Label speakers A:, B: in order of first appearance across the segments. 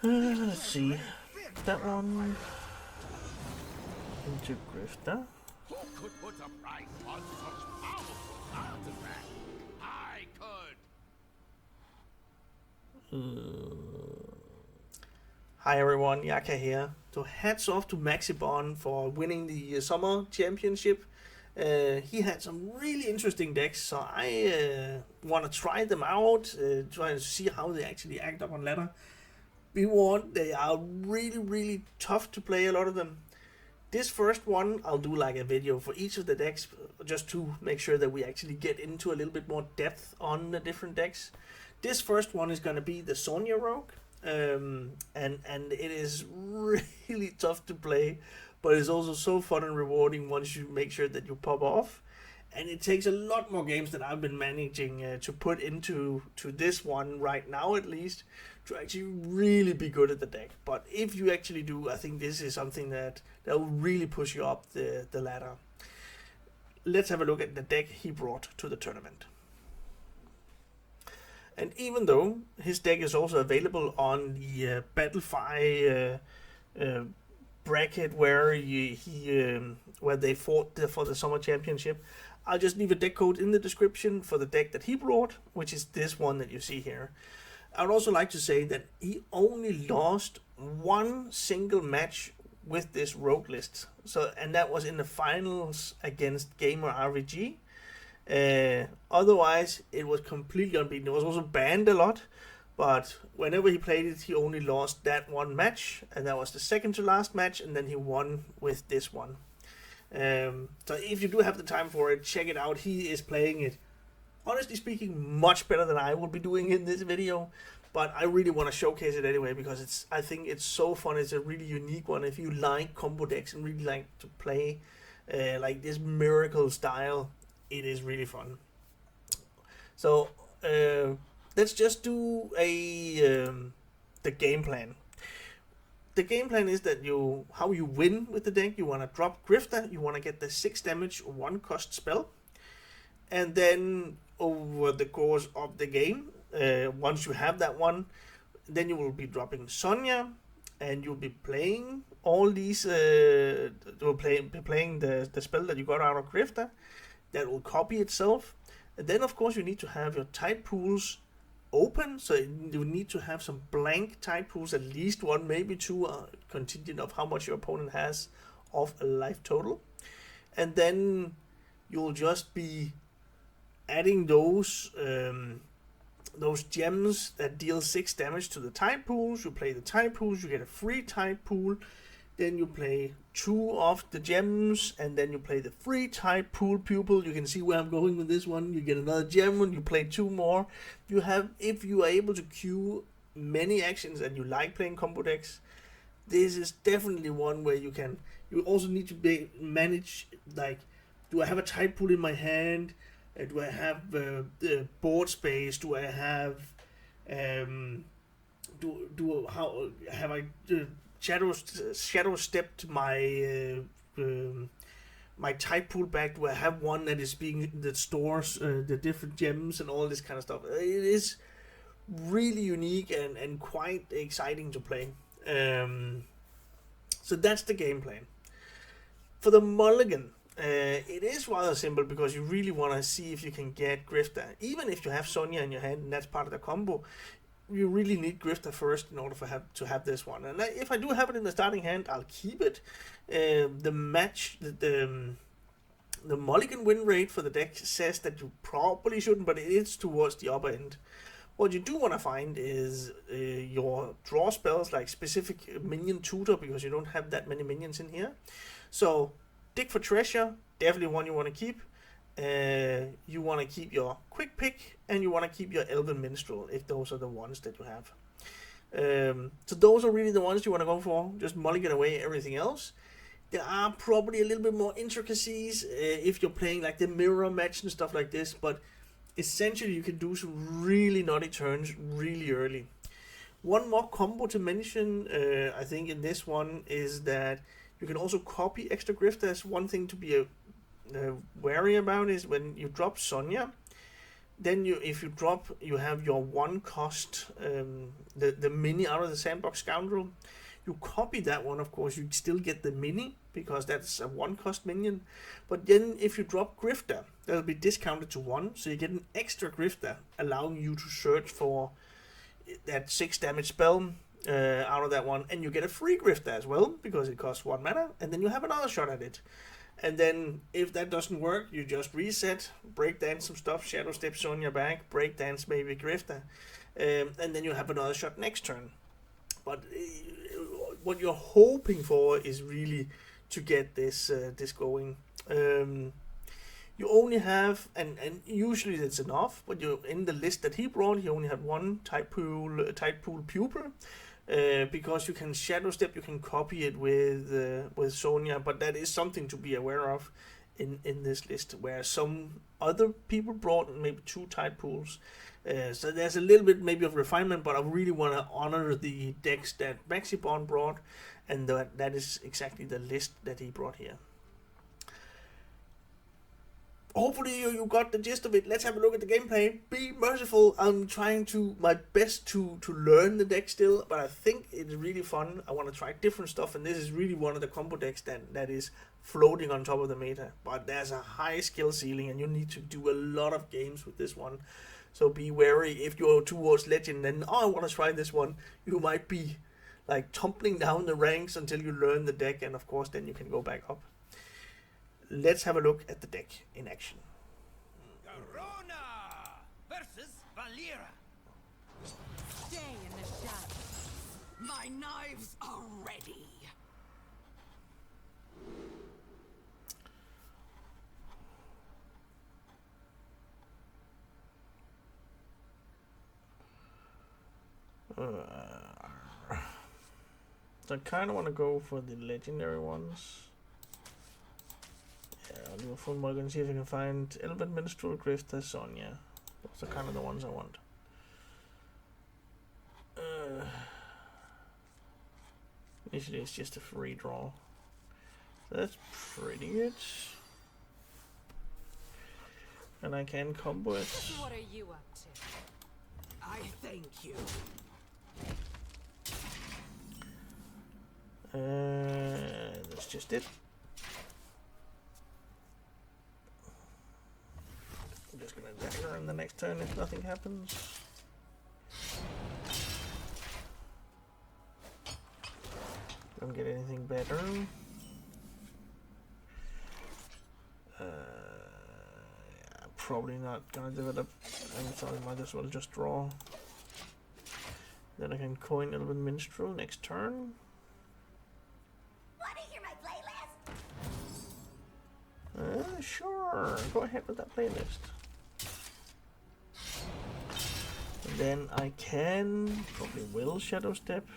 A: Let's see. That one into Grifter.
B: Who could put a price on such powerful artifact? I could.
A: Hi everyone, Yacca here. So hats off to Maxiebon for winning the summer championship. He had some really interesting decks, so I want to try them out, try to see how they actually act up on ladder. Be warned, they are really tough to play, a lot of them. This first one, I'll do like a video for each of the decks, just to make sure that we actually get into a little bit more depth on the different decks. This first one is going to be the Sonya Rogue. And it is really tough to play, but it's also so fun and rewarding once you make sure that you pop off. And it takes a lot more games than I've been managing to put into this one right now, at least, to actually really be good at the deck. But if you actually do, I think this is something that will really push you up the ladder. Let's have a look at the deck he brought to the tournament. And even though his deck is also available on the Battlefy bracket where where they fought for the summer championship, I'll just leave a deck code in the description for the deck that he brought, which is this one that you see here. I would also like to say that he only lost one single match with this rogue list, and that was in the finals against Gamer RVG. Otherwise, it was completely unbeaten. It was also banned a lot, but whenever he played it, he only lost that one match, and that was the second to last match, and then he won with this one. So if you do have the time for it, check it out. He is playing it, honestly speaking, much better than I will be doing in this video, but I really want to showcase it anyway because I think it's so fun. It's a really unique one. If you like combo decks and really like to play like this miracle style, it is really fun. So let's just do the game plan. The game plan is that how you win with the deck. You want to drop Grifter. You want to get the 6 damage 1 cost spell, and then over the course of the game, once you have that one, then you will be dropping Sonya, and you'll be playing all these. You'll be playing the spell that you got out of Grifter. That will copy itself. And then of course you need to have your tide pools open, so you need to have some blank tide pools, at least one, maybe two, contingent of how much your opponent has of a life total. And then you'll just be adding those gems that deal 6 damage to the tide pools. You play the tide pools, you get a free tide pool. Then you play 2 of the gems, and then you play the free tide pool pupil. You can see where I'm going with this one. You get another gem and you play 2 more. If you are able to queue many actions and you like playing combo decks, this is definitely one where you also need to manage, like, do I have a tide pool in my hand? Do I have the board space? Do I have how have I shadow stepped my my tide pool back? Do I have one that stores the different gems and all this kind of stuff? It is really unique and quite exciting to play. So that's the game plan. For the mulligan, it is rather simple because you really want to see if you can get Grifter. Even if you have Sonya in your hand and that's part of the combo, you really need Grifter first in order to have this one. And if I do have it in the starting hand, I'll keep it. The mulligan win rate for the deck says that you probably shouldn't, but it is towards the upper end. What you do want to find is your draw spells, like specific minion tutor, because you don't have that many minions in here. So dig for treasure, definitely one you want to keep. You want to keep your quick pick, and you want to keep your elven minstrel if those are the ones that you have. So those are really the ones you want to go for. Just mulligan away everything else. There are probably a little bit more intricacies if you're playing like the mirror match and stuff like this, but essentially you can do some really naughty turns really early. One more combo to mention, I think, in this one is that you can also copy extra Grifters. One thing to be wary about is when you drop Sonya, then if you drop, you have your one cost, the mini out of the Sandbox Scoundrel. You copy that one, of course, you still get the mini, because that's a one cost minion. But then if you drop Grifter, that'll be discounted to 1, so you get an extra Grifter, allowing you to search for that 6 damage spell out of that one, and you get a free Grifter as well, because it costs 1 mana, and then you have another shot at it. And then, if that doesn't work, you just reset, breakdance some stuff, Shadow Step Sonya back, breakdance maybe Grifter, and then you have another shot next turn. But what you're hoping for is really to get this going. You only have, and usually that's enough, but you in the list that he brought, he only had one type pool pupil. Because you can shadow step, you can copy it with Sonya, but that is something to be aware of in this list, where some other people brought maybe 2 tide pools. So there's a little bit maybe of refinement, but I really want to honor the decks that Maxiebon brought, and that is exactly the list that he brought here. Hopefully you got the gist of it. Let's have a look at the gameplay. Be merciful. I'm trying my best to learn the deck still, but I think it's really fun. I want to try different stuff, and this is really one of the combo decks that is floating on top of the meta. But there's a high skill ceiling, and you need to do a lot of games with this one. So be wary. If you're towards Legend, then I want to try this one, you might be like tumbling down the ranks until you learn the deck, and of course then you can go back up. Let's have a look at the deck in action.
B: Corona versus Valera.
C: Stay in the shadows. My knives are ready.
A: So I kind of want to go for the legendary ones. I'll do a full mulligan and see if I can find Elven Minstrel, Grifter, Sonya. Those are kind of the ones I want. Initially it's just a free draw. So that's pretty good. And I can combo it.
C: What are you up to?
B: I thank you.
A: That's just it. I'm just gonna dagger in the next turn if nothing happens. Don't get anything better. Yeah, probably not gonna develop. I'm sorry, might as well just draw. Then I can coin Elven Minstrel next turn.
D: Want to hear my playlist?
A: Sure, go ahead with that playlist. And then I can, probably will Shadow Step.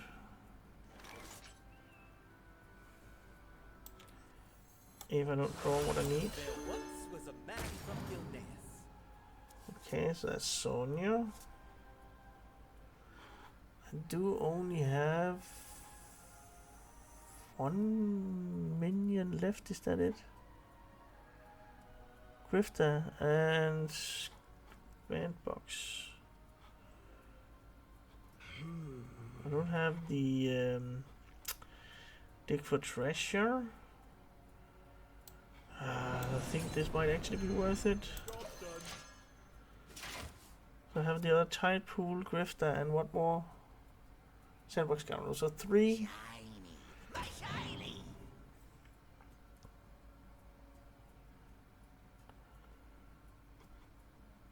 A: If I don't draw what I need.
E: There once was a man from Gilneas.
A: Okay, so that's Sonya. I do only have 1 minion left, is that it? Grifter and Bandbox. I don't have the dig for treasure. I think this might actually be worth it. So I have the other tide pool, Grifter, and what more? Sandbox Scoundrel. So 3.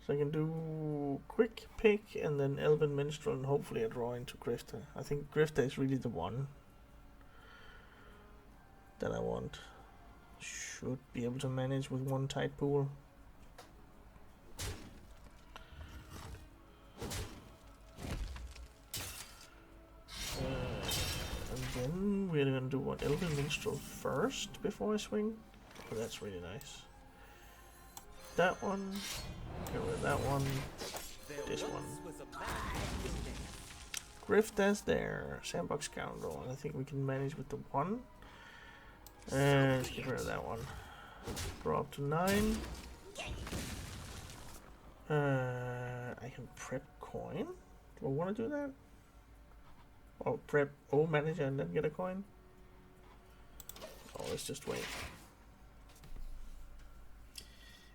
A: So I can do quick pick and then Elven Minstrel and hopefully a draw into Grifter. I think Grifter is really the one that I want. Should be able to manage with 1 tide pool. And then we're gonna do what, Elven Minstrel first before I swing. Oh, that's really nice. That one. Get rid of that one. This one. Grifter's there. Sandbox Scoundrel. And I think we can manage with the 1. And let's get rid of that one. Draw up to 9. I can prep coin. Do I want to do that? Or prep O manager and then get a coin? Oh, let's just wait.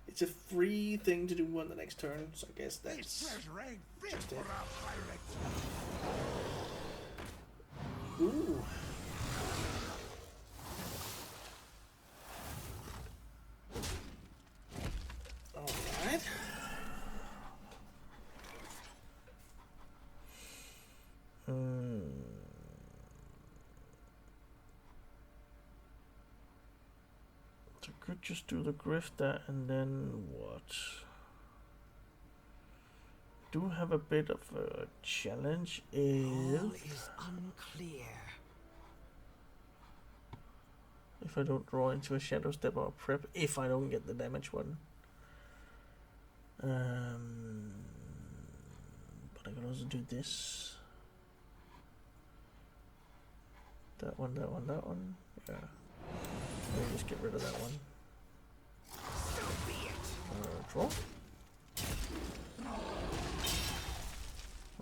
A: It's a free thing to do on the next turn, so I guess that's
B: treasure ain't fit
A: just
B: for
A: it.
B: our pirates.
A: Ooh. Alright. So could just do the grifter and then what? Do have a bit of a challenge
E: All
A: if
E: is unclear.
A: I don't draw into a shadow step or prep, if I don't get the damage one. But I can also do this. That one, that one, that one. Yeah. Maybe just get rid of that one. Draw.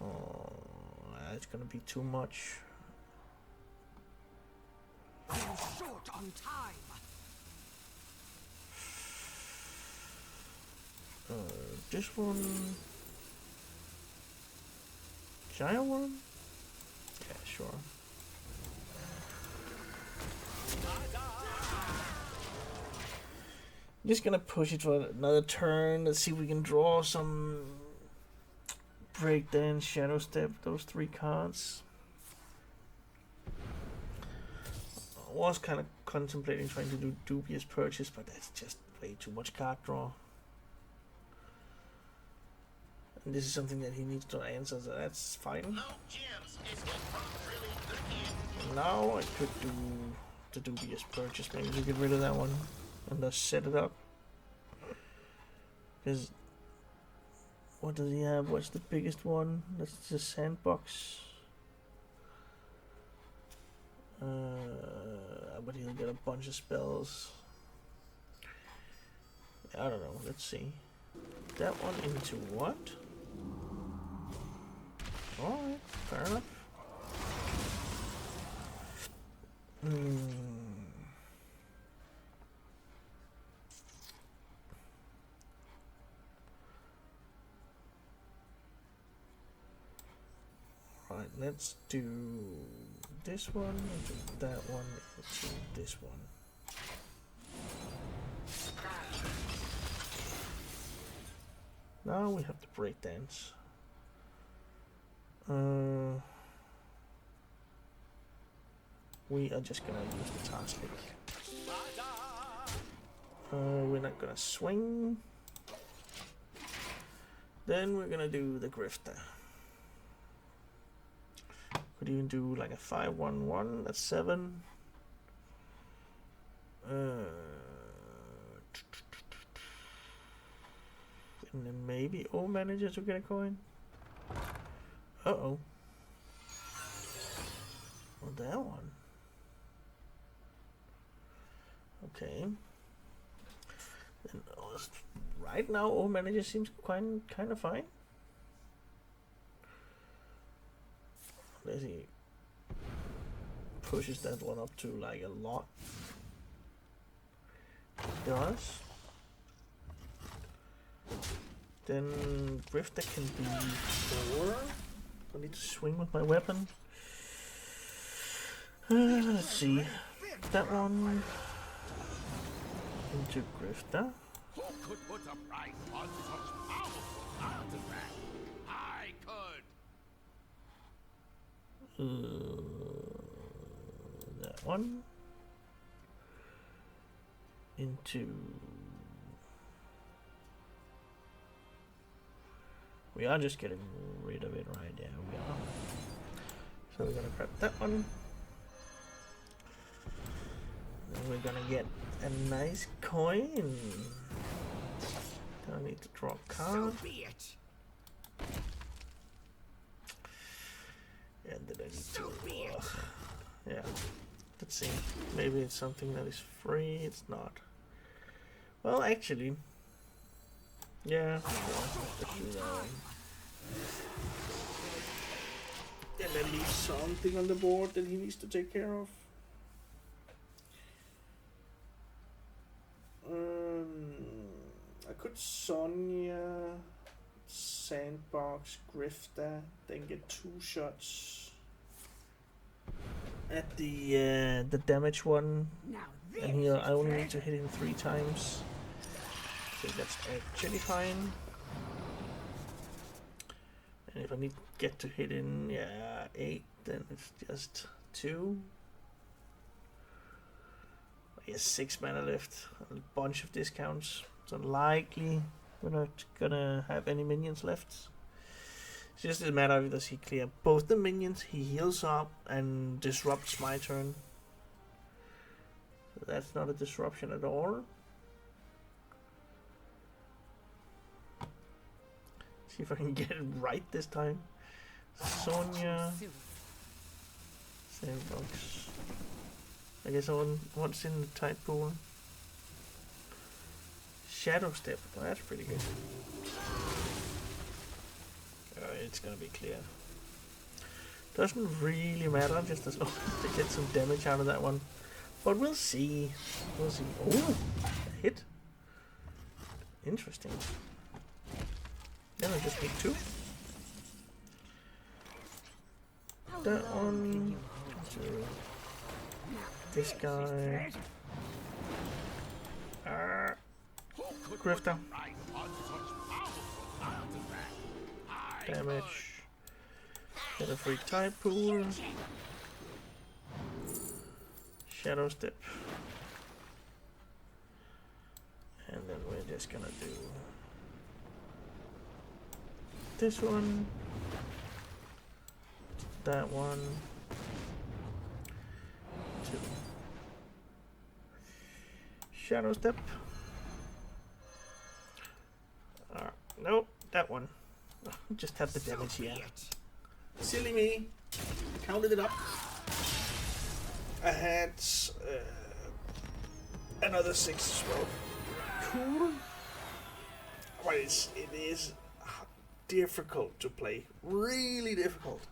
A: Oh, it's gonna be too much.
C: I'm short on time.
A: This one. Giant one? Yeah, sure. Just gonna push it for another turn. Let's see if we can draw some breakdance, shadow step, those 3 cards. I was kind of contemplating trying to do dubious purchase, but that's just way too much card draw. And this is something that he needs to answer, so that's fine. Now I could do the dubious purchase, maybe to get rid of that one and just set it up. Because what does he have? What's the biggest one? That's the sandbox. But he'll get a bunch of spells. I don't know. Let's see. That one into what? Alright, fair enough. Right, let's do this one, into that one, into this one. Now we have the breakdance. We are just gonna use the task link. We're not gonna swing. Then we're gonna do the grifter. Could even do like a 5-1-1. That's 7. And then maybe O manager to get a coin. Uh-oh. Well, that one. Okay. Then, right now, O manager seems kind of fine. Let's see. Pushes that one up to like a lot. Does. Then Grifter can be 4. I need to swing with my weapon. Let's see. That one into Grifter.
B: Who could put a price on such powerful artifact? I could.
A: That one into. We are just getting rid of it right there. We are. So we're gonna grab that one. Then we're gonna get a nice coin. I need to draw a card.
C: So be it.
A: And then I need
C: So
A: to.
C: be it.
A: Yeah. Let's see. Maybe it's something that is free. It's not. Well, actually, Yeah, let's do that one. And then leave something on the board that he needs to take care of. I could Sonya, Sandbox, Grifter, then get 2 shots at the damage one,
C: Now
A: and here I only need to hit him 3 times. So that's actually fine. And if I need to get to hit in 8, then it's just 2. He has 6 mana left, a bunch of discounts. It's unlikely we're not gonna have any minions left. It's just a matter of does he clear both the minions, he heals up and disrupts my turn. So that's not a disruption at all. See if I can get it right this time. Sonya. Sandbox. I guess what's in the tide pool? Shadow Step. Well, that's pretty good. It's gonna be clear. Doesn't really matter, just as long as they get some damage out of that one. But we'll see. We'll see. Oh, a hit. Interesting. Then I just need 2. That one. This guy. Grifter. Damage. Get a free tide pool. Shadow Step. And then we're just gonna do this one. That one. 2. Shadow Step. Nope, that one. Just have the damage here. Silly me. Counted it up. I had another 6 as well. Cool. But it is difficult to play. Really difficult.